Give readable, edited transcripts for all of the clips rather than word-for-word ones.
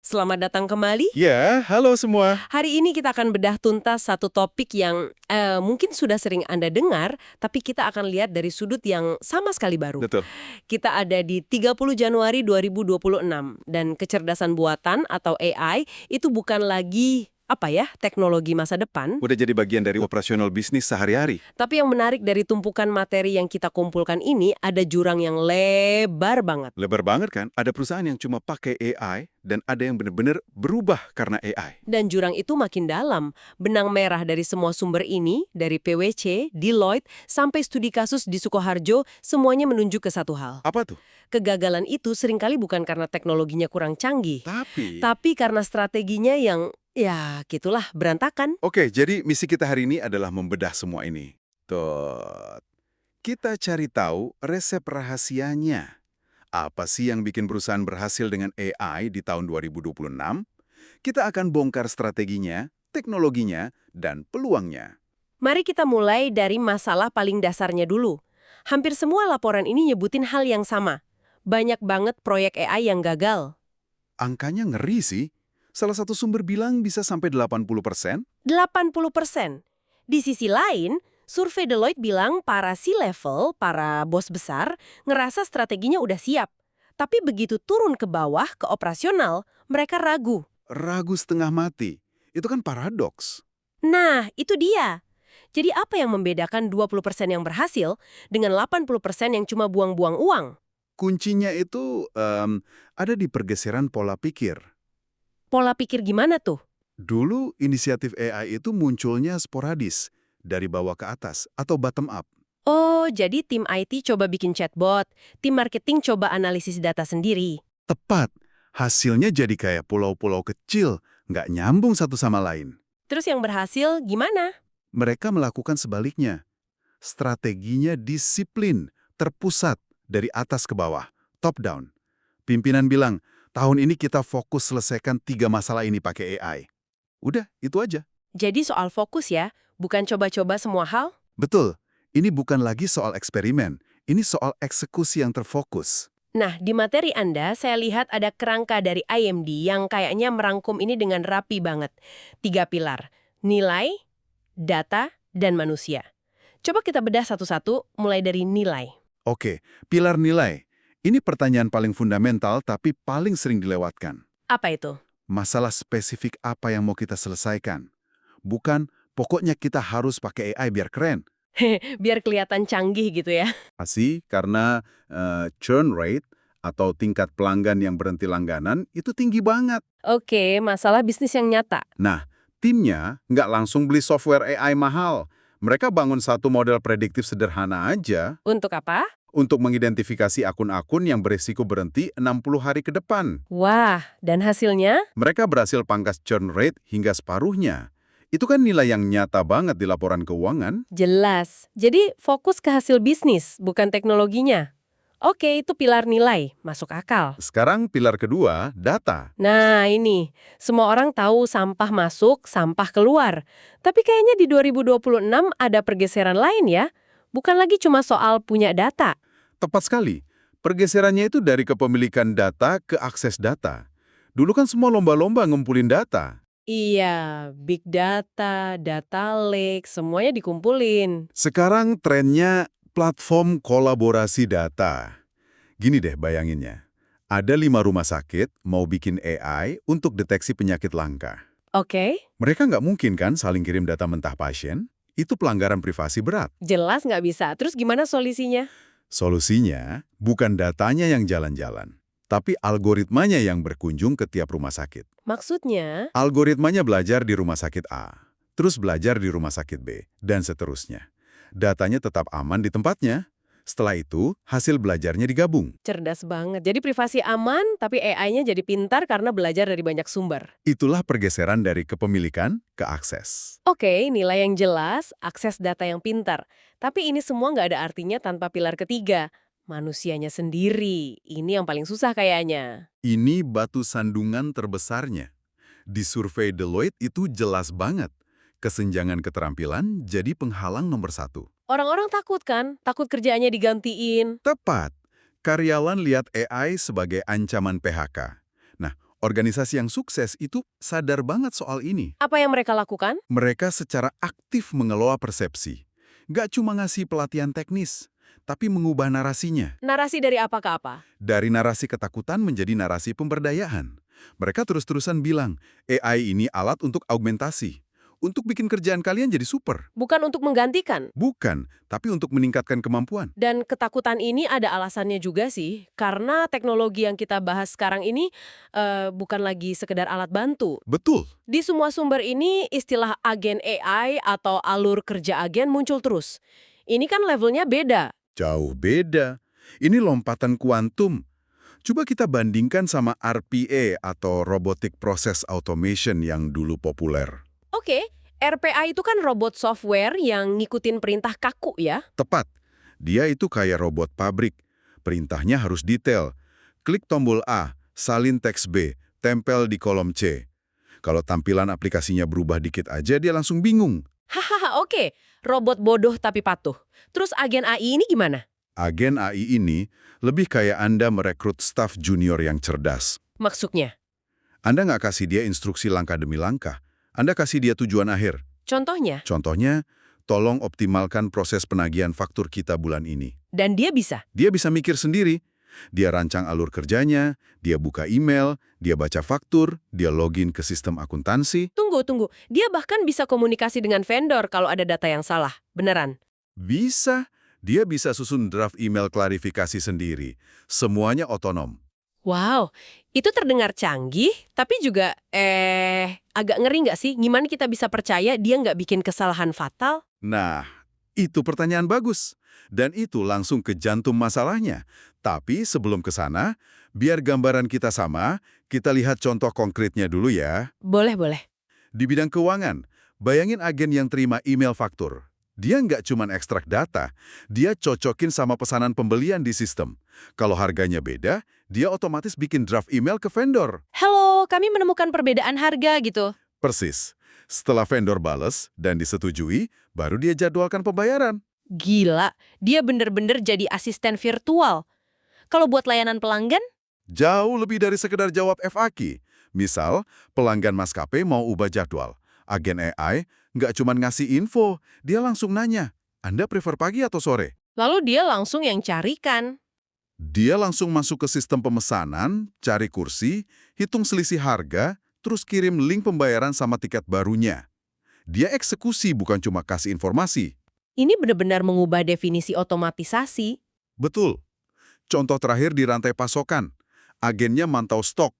Selamat datang kembali. Ya, halo semua. Hari ini kita akan bedah tuntas satu topik yang mungkin sudah sering Anda dengar, tapi kita akan lihat dari sudut yang sama sekali baru. Betul. Kita ada di 30 Januari 2026, dan kecerdasan buatan atau AI itu bukan lagi teknologi masa depan. Udah jadi bagian dari operasional bisnis sehari-hari. Tapi yang menarik dari tumpukan materi yang kita kumpulkan ini, ada jurang yang lebar banget. Lebar banget kan? Ada perusahaan yang cuma pakai AI dan ada yang benar-benar berubah karena AI. Dan jurang itu makin dalam. Benang merah dari semua sumber ini, dari PwC, Deloitte, sampai studi kasus di Sukoharjo, semuanya menunjuk ke satu hal. Apa tuh? Kegagalan itu seringkali bukan karena teknologinya kurang canggih, Tapi... tapi karena strateginya yang, ya gitulah, berantakan. Oke, jadi misi kita hari ini adalah membedah semua ini. Tuh. Kita cari tahu resep rahasianya. Apa sih yang bikin perusahaan berhasil dengan AI di tahun 2026? Kita akan bongkar strateginya, teknologinya, dan peluangnya. Mari kita mulai dari masalah paling dasarnya dulu. Hampir semua laporan ini nyebutin hal yang sama. Banyak banget proyek AI yang gagal. Angkanya ngeri sih. Salah satu sumber bilang bisa sampai 80%. 80%. Di sisi lain, survei Deloitte bilang para C-level, para bos besar, ngerasa strateginya udah siap. Tapi begitu turun ke bawah, ke operasional, mereka ragu. Ragu setengah mati. Itu kan paradoks. Nah, itu dia. Jadi apa yang membedakan 20% yang berhasil dengan 80% yang cuma buang-buang uang? Kuncinya itu ada di pergeseran pola pikir. Pola pikir gimana tuh? Dulu inisiatif AI itu munculnya sporadis, dari bawah ke atas atau bottom up. Oh, jadi tim IT coba bikin chatbot, tim marketing coba analisis data sendiri. Tepat, hasilnya jadi kayak pulau-pulau kecil, nggak nyambung satu sama lain. Terus yang berhasil gimana? Mereka melakukan sebaliknya. Strateginya disiplin, terpusat, dari atas ke bawah, top down. Pimpinan bilang, tahun ini kita fokus selesaikan 3 masalah ini pakai AI. Udah, itu aja. Jadi soal fokus ya, bukan coba-coba semua hal? Betul, ini bukan lagi soal eksperimen, ini soal eksekusi yang terfokus. Nah, di materi Anda, saya lihat ada kerangka dari IMD yang kayaknya merangkum ini dengan rapi banget. 3 pilar, nilai, data, dan manusia. Coba kita bedah satu-satu, mulai dari nilai. Oke, pilar nilai. Ini pertanyaan paling fundamental tapi paling sering dilewatkan. Apa itu? Masalah spesifik apa yang mau kita selesaikan? Bukan, pokoknya kita harus pakai AI biar keren. Biar kelihatan canggih gitu ya. Pasti karena churn rate atau tingkat pelanggan yang berhenti langganan itu tinggi banget. Oke, masalah bisnis yang nyata. Nah, timnya nggak langsung beli software AI mahal. Mereka bangun satu model prediktif sederhana aja Untuk apa? untuk mengidentifikasi akun-akun yang berisiko berhenti 60 hari ke depan. Wah, dan hasilnya? Mereka berhasil pangkas churn rate hingga separuhnya. Itu kan nilai yang nyata banget di laporan keuangan. Jelas. Jadi fokus ke hasil bisnis, bukan teknologinya. Oke, itu pilar nilai. Masuk akal. Sekarang pilar kedua, data. Nah, ini. Semua orang tahu sampah masuk, sampah keluar. Tapi kayaknya di 2026 ada pergeseran lain ya. Bukan lagi cuma soal punya data. Tepat sekali. Pergeserannya itu dari kepemilikan data ke akses data. Dulu kan semua lomba-lomba ngumpulin data. Iya, big data, data lake, semuanya dikumpulin. Sekarang trennya platform kolaborasi data. Gini deh bayanginnya. Ada 5 rumah sakit mau bikin AI untuk deteksi penyakit langka. Oke, Mereka nggak mungkin kan saling kirim data mentah pasien? Itu pelanggaran privasi berat. jelas nggak bisa. Terus gimana solusinya? Solusinya bukan datanya yang jalan-jalan, tapi algoritmanya yang berkunjung ke tiap rumah sakit. Maksudnya? Algoritmanya belajar di rumah sakit A, terus belajar di rumah sakit B, dan seterusnya. Datanya tetap aman di tempatnya. Setelah itu, hasil belajarnya digabung. Cerdas banget. Jadi privasi aman, tapi AI-nya jadi pintar karena belajar dari banyak sumber. Itulah pergeseran dari kepemilikan ke akses. Oke, nilai yang jelas, akses data yang pintar. Tapi ini semua nggak ada artinya tanpa pilar ketiga. Manusianya sendiri. Ini yang paling susah kayaknya. Ini batu sandungan terbesarnya. Di survei Deloitte itu jelas banget. Kesenjangan keterampilan jadi penghalang nomor 1. Orang-orang takut kan? Takut kerjaannya digantiin. Tepat. Karyawan lihat AI sebagai ancaman PHK. Nah, Organisasi yang sukses itu sadar banget soal ini. Apa yang mereka lakukan? Mereka secara aktif mengelola persepsi. Nggak cuma ngasih pelatihan teknis, tapi mengubah narasinya. Narasi dari apa ke apa? Dari narasi ketakutan menjadi narasi pemberdayaan. Mereka terus-terusan bilang, AI ini alat untuk augmentasi. Untuk bikin kerjaan kalian jadi super. Bukan untuk menggantikan. Bukan, tapi untuk meningkatkan kemampuan. Dan ketakutan ini ada alasannya juga sih, karena teknologi yang kita bahas sekarang ini bukan lagi sekedar alat bantu. Betul. Di semua sumber ini, istilah agen AI atau alur kerja agen muncul terus. Ini kan levelnya beda. Jauh beda. Ini lompatan kuantum. Coba kita bandingkan sama RPA atau Robotic Process Automation yang dulu populer. Oke, RPA itu kan robot software yang ngikutin perintah kaku ya. Tepat. Dia itu kayak robot pabrik. Perintahnya harus detail. Klik tombol A, salin teks B, tempel di kolom C. Kalau tampilan aplikasinya berubah dikit aja, dia langsung bingung. Hahaha, oke. Robot bodoh tapi patuh. Terus agen AI ini gimana? Agen AI ini lebih kayak Anda merekrut staf junior yang cerdas. Maksudnya? Anda nggak kasih dia instruksi langkah demi langkah. Anda kasih dia tujuan akhir. Contohnya? Contohnya, tolong optimalkan proses penagihan faktur kita bulan ini. Dan dia bisa? Dia bisa mikir sendiri. Dia rancang alur kerjanya, dia buka email, dia baca faktur, dia login ke sistem akuntansi. Tunggu. Dia bahkan bisa komunikasi dengan vendor kalau ada data yang salah. Beneran? Bisa. Dia bisa susun draft email klarifikasi sendiri. Semuanya otonom. Wow, itu terdengar canggih, tapi juga agak ngeri nggak sih? Gimana kita bisa percaya dia nggak bikin kesalahan fatal? Nah, itu pertanyaan bagus. Dan itu langsung ke jantung masalahnya. Tapi sebelum ke sana, biar gambaran kita sama, kita lihat contoh konkretnya dulu ya. Boleh. Di bidang keuangan, bayangin agen yang terima email faktur. Dia nggak cuma ekstrak data, dia cocokin sama pesanan pembelian di sistem. Kalau harganya beda, dia otomatis bikin draft email ke vendor. Halo, kami menemukan perbedaan harga gitu. Persis. Setelah vendor bales dan disetujui, baru dia jadwalkan pembayaran. Gila, dia bener-bener jadi asisten virtual. Kalau buat layanan pelanggan? Jauh lebih dari sekedar jawab FAQ. Misal, pelanggan maskapai mau ubah jadwal. Agen AI nggak cuma ngasih info, dia langsung nanya, Anda prefer pagi atau sore? Lalu dia langsung yang carikan. Dia langsung masuk ke sistem pemesanan, cari kursi, hitung selisih harga, terus kirim link pembayaran sama tiket barunya. Dia eksekusi bukan cuma kasih informasi. Ini benar-benar mengubah definisi otomatisasi. Betul. Contoh terakhir di rantai pasokan. Agennya mantau stok.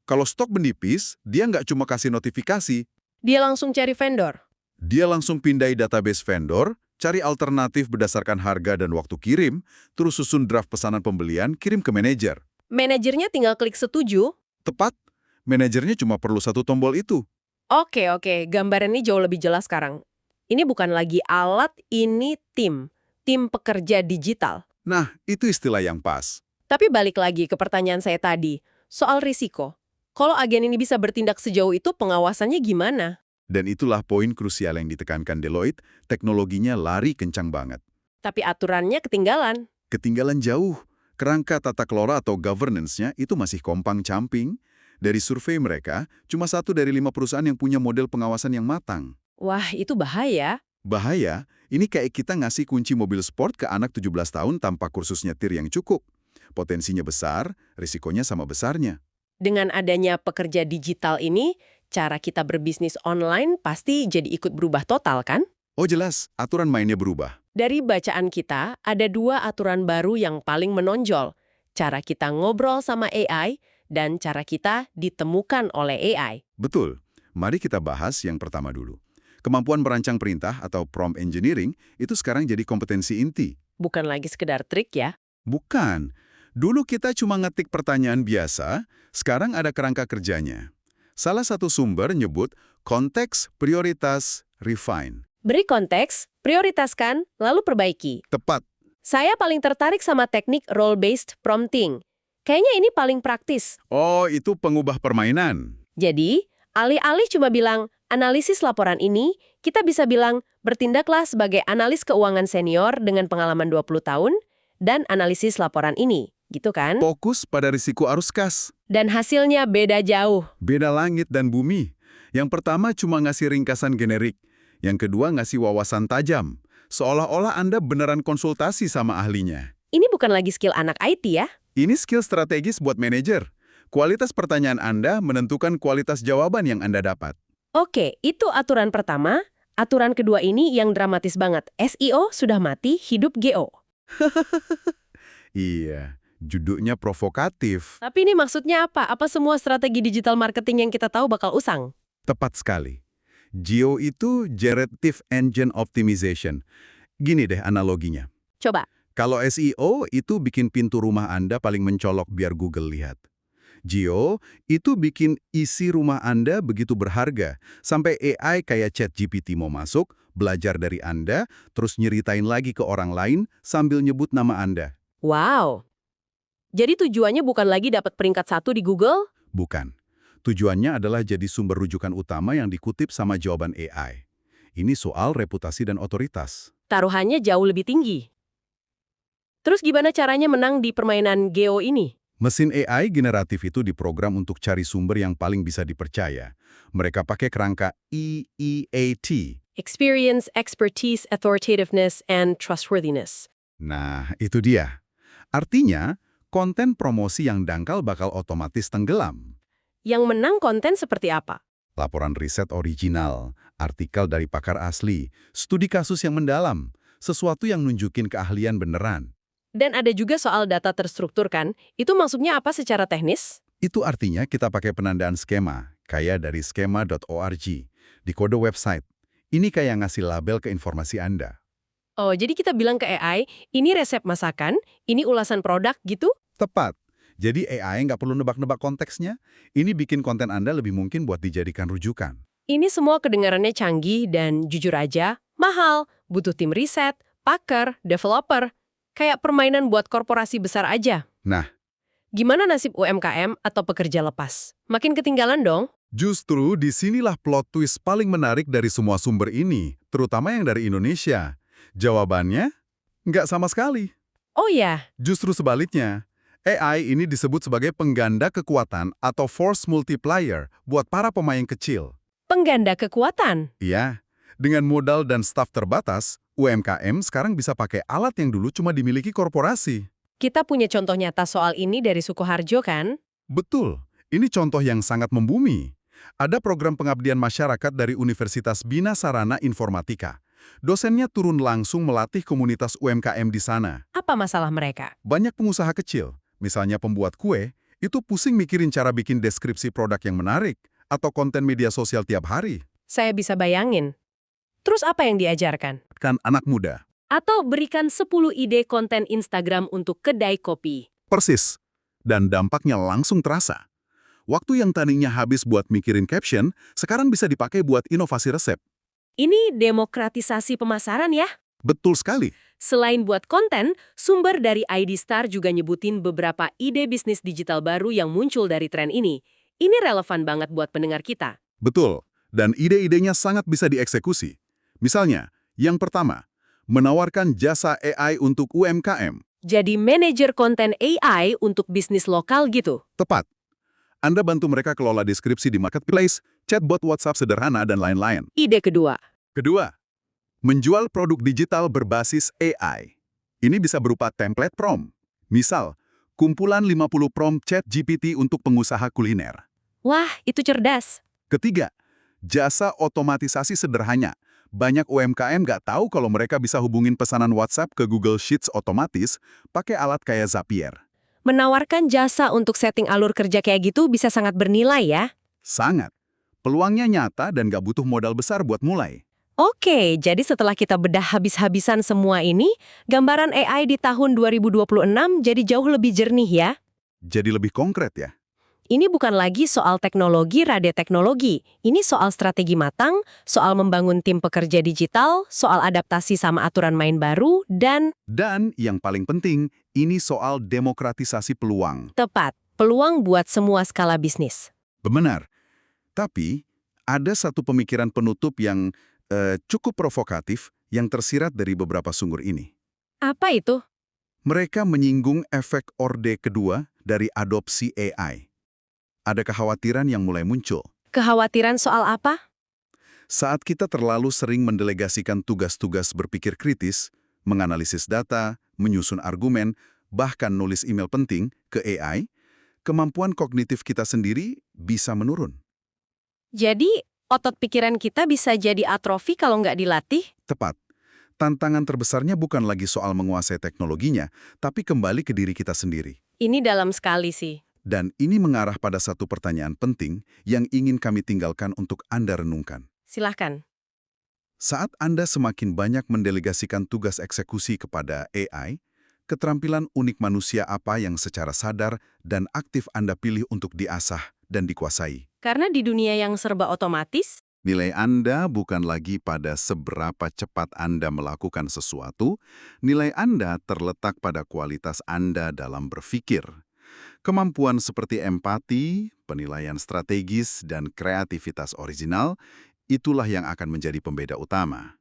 Kalau stok menipis, dia nggak cuma kasih notifikasi, Dia langsung cari vendor. dia langsung pindai database vendor, cari alternatif berdasarkan harga dan waktu kirim, terus susun draft pesanan pembelian, kirim ke manajer. Manajernya tinggal klik setuju. Tepat, manajernya cuma perlu satu tombol itu. Oke, gambaran ini jauh lebih jelas sekarang. Ini bukan lagi alat, ini tim. Tim pekerja digital. Nah, itu istilah yang pas. Tapi balik lagi ke pertanyaan saya tadi, soal risiko. Kalau agen ini bisa bertindak sejauh itu, pengawasannya gimana? Dan itulah poin krusial yang ditekankan Deloitte, teknologinya lari kencang banget. Tapi aturannya ketinggalan. Ketinggalan jauh, kerangka tata kelola atau governance-nya itu masih kompang-camping. Dari survei mereka, cuma 1 dari 5 perusahaan yang punya model pengawasan yang matang. Wah, itu bahaya. Bahaya, ini kayak kita ngasih kunci mobil sport ke anak 17 tahun tanpa kursus nyetir yang cukup. Potensinya besar, risikonya sama besarnya. Dengan adanya pekerja digital ini, cara kita berbisnis online pasti jadi ikut berubah total, kan? Oh jelas, aturan mainnya berubah. Dari bacaan kita, ada 2 aturan baru yang paling menonjol. Cara kita ngobrol sama AI dan cara kita ditemukan oleh AI. Betul. Mari kita bahas yang pertama dulu. Kemampuan merancang perintah atau prompt engineering itu sekarang jadi kompetensi inti. Bukan lagi sekedar trik ya. Bukan. Dulu kita cuma ngetik pertanyaan biasa, sekarang ada kerangka kerjanya. Salah satu sumber nyebut konteks, prioritas, refine. Beri konteks, prioritaskan, lalu perbaiki. Tepat. Saya paling tertarik sama teknik role-based prompting. Kayaknya ini paling praktis. Oh, itu pengubah permainan. Jadi, alih-alih cuma bilang, analisis laporan ini, kita bisa bilang, bertindaklah sebagai analis keuangan senior dengan pengalaman 20 tahun, dan analisis laporan ini, gitu kan? Fokus pada risiko arus kas. Dan hasilnya beda jauh. Beda langit dan bumi. Yang pertama cuma ngasih ringkasan generik. Yang kedua ngasih wawasan tajam. Seolah-olah Anda beneran konsultasi sama ahlinya. Ini bukan lagi skill anak IT ya? Ini skill strategis buat manajer. Kualitas pertanyaan Anda menentukan kualitas jawaban yang Anda dapat. Oke, itu aturan pertama. Aturan kedua ini yang dramatis banget. SEO sudah mati, hidup GO. Iya, judulnya provokatif. Tapi ini maksudnya apa? Apa semua strategi digital marketing yang kita tahu bakal usang? Tepat sekali. GEO itu Generative Engine Optimization. Gini deh analoginya. Coba. Kalau SEO itu bikin pintu rumah Anda paling mencolok biar Google lihat. GEO itu bikin isi rumah Anda begitu berharga, sampai AI kayak ChatGPT mau masuk, belajar dari Anda, terus nyeritain lagi ke orang lain sambil nyebut nama Anda. Wow. Jadi tujuannya bukan lagi dapat peringkat 1 di Google? Bukan. Tujuannya adalah jadi sumber rujukan utama yang dikutip sama jawaban AI. Ini soal reputasi dan otoritas. Taruhannya jauh lebih tinggi. Terus gimana caranya menang di permainan GEO ini? Mesin AI generatif itu diprogram untuk cari sumber yang paling bisa dipercaya. Mereka pakai kerangka EEAT. Experience, expertise, authoritativeness, and trustworthiness. Nah, itu dia. Artinya, konten promosi yang dangkal bakal otomatis tenggelam. Yang menang konten seperti apa? Laporan riset original, artikel dari pakar asli, studi kasus yang mendalam, sesuatu yang nunjukin keahlian beneran. Dan ada juga soal data terstruktur kan? Itu maksudnya apa secara teknis? Itu artinya kita pakai penandaan skema, kayak dari skema.org, di kode website. Ini kayak ngasih label ke informasi Anda. Oh, jadi kita bilang ke AI, ini resep masakan, ini ulasan produk gitu? Tepat. Jadi AI nggak perlu nebak-nebak konteksnya. Ini bikin konten Anda lebih mungkin buat dijadikan rujukan. Ini semua kedengarannya canggih dan jujur aja, mahal, butuh tim riset, pakar, developer. Kayak permainan buat korporasi besar aja. Nah, Gimana nasib UMKM atau pekerja lepas? Makin ketinggalan dong? justru disinilah plot twist paling menarik dari semua sumber ini, terutama yang dari Indonesia. Jawabannya, nggak sama sekali. Oh ya, Justru sebaliknya, AI ini disebut sebagai pengganda kekuatan atau force multiplier buat para pemain kecil. pengganda kekuatan. Iya, dengan modal dan staf terbatas, UMKM sekarang bisa pakai alat yang dulu cuma dimiliki korporasi. Kita punya contoh nyata soal ini dari Sukoharjo kan? Betul, ini contoh yang sangat membumi. Ada program pengabdian masyarakat dari Universitas Bina Sarana Informatika. Dosennya turun langsung melatih komunitas UMKM di sana. Apa masalah mereka? Banyak pengusaha kecil, misalnya pembuat kue, itu pusing mikirin cara bikin deskripsi produk yang menarik atau konten media sosial tiap hari. Saya bisa bayangin. Terus apa yang diajarkan? Kan anak muda. Atau berikan 10 ide konten Instagram untuk kedai kopi. Persis. Dan dampaknya langsung terasa. Waktu yang tadinya habis buat mikirin caption, sekarang bisa dipakai buat inovasi resep. Ini demokratisasi pemasaran ya? Betul sekali. Selain buat konten, sumber dari ID Star juga nyebutin beberapa ide bisnis digital baru yang muncul dari tren ini. Ini relevan banget buat pendengar kita. Betul. Dan ide-idenya sangat bisa dieksekusi. Misalnya, yang pertama, menawarkan jasa AI untuk UMKM. Jadi manajer konten AI untuk bisnis lokal gitu. Tepat. Anda bantu mereka kelola deskripsi di marketplace, chatbot WhatsApp sederhana, dan lain-lain. Ide kedua, Kedua, menjual produk digital berbasis AI. Ini bisa berupa template prompt. Misal, kumpulan 50 prompt ChatGPT untuk pengusaha kuliner. wah itu cerdas. Ketiga, jasa otomatisasi sederhana. Banyak UMKM nggak tahu kalau mereka bisa hubungin pesanan WhatsApp ke Google Sheets otomatis pakai alat kayak Zapier. Menawarkan jasa untuk setting alur kerja kayak gitu bisa sangat bernilai ya. Sangat. Peluangnya nyata dan nggak butuh modal besar buat mulai. Oke, jadi setelah kita bedah habis-habisan semua ini, gambaran AI di tahun 2026 jadi jauh lebih jernih ya. Jadi lebih konkret ya. Ini bukan lagi soal teknologi rada teknologi. Ini soal strategi matang, soal membangun tim pekerja digital, soal adaptasi sama aturan main baru, dan Dan yang paling penting, ini soal demokratisasi peluang. tepat, peluang buat semua skala bisnis. Benar. Tapi, ada satu pemikiran penutup yang cukup provokatif yang tersirat dari beberapa sumber ini. Apa itu? Mereka menyinggung efek orde kedua dari adopsi AI. ada kekhawatiran yang mulai muncul. Kekhawatiran soal apa? Saat kita terlalu sering mendelegasikan tugas-tugas berpikir kritis, menganalisis data, menyusun argumen, bahkan nulis email penting ke AI, kemampuan kognitif kita sendiri bisa menurun. Jadi, otot pikiran kita bisa jadi atrofi kalau nggak dilatih? Tepat. Tantangan terbesarnya bukan lagi soal menguasai teknologinya, tapi kembali ke diri kita sendiri. Ini dalam sekali sih. Dan ini mengarah pada satu pertanyaan penting yang ingin kami tinggalkan untuk Anda renungkan. Silahkan. Saat Anda semakin banyak mendelegasikan tugas eksekusi kepada AI, keterampilan unik manusia apa yang secara sadar dan aktif Anda pilih untuk diasah dan dikuasai? Karena di dunia yang serba otomatis, Nilai Anda bukan lagi pada seberapa cepat Anda melakukan sesuatu, nilai Anda terletak pada kualitas Anda dalam berpikir. Kemampuan seperti empati, penilaian strategis, dan kreativitas original, itulah yang akan menjadi pembeda utama.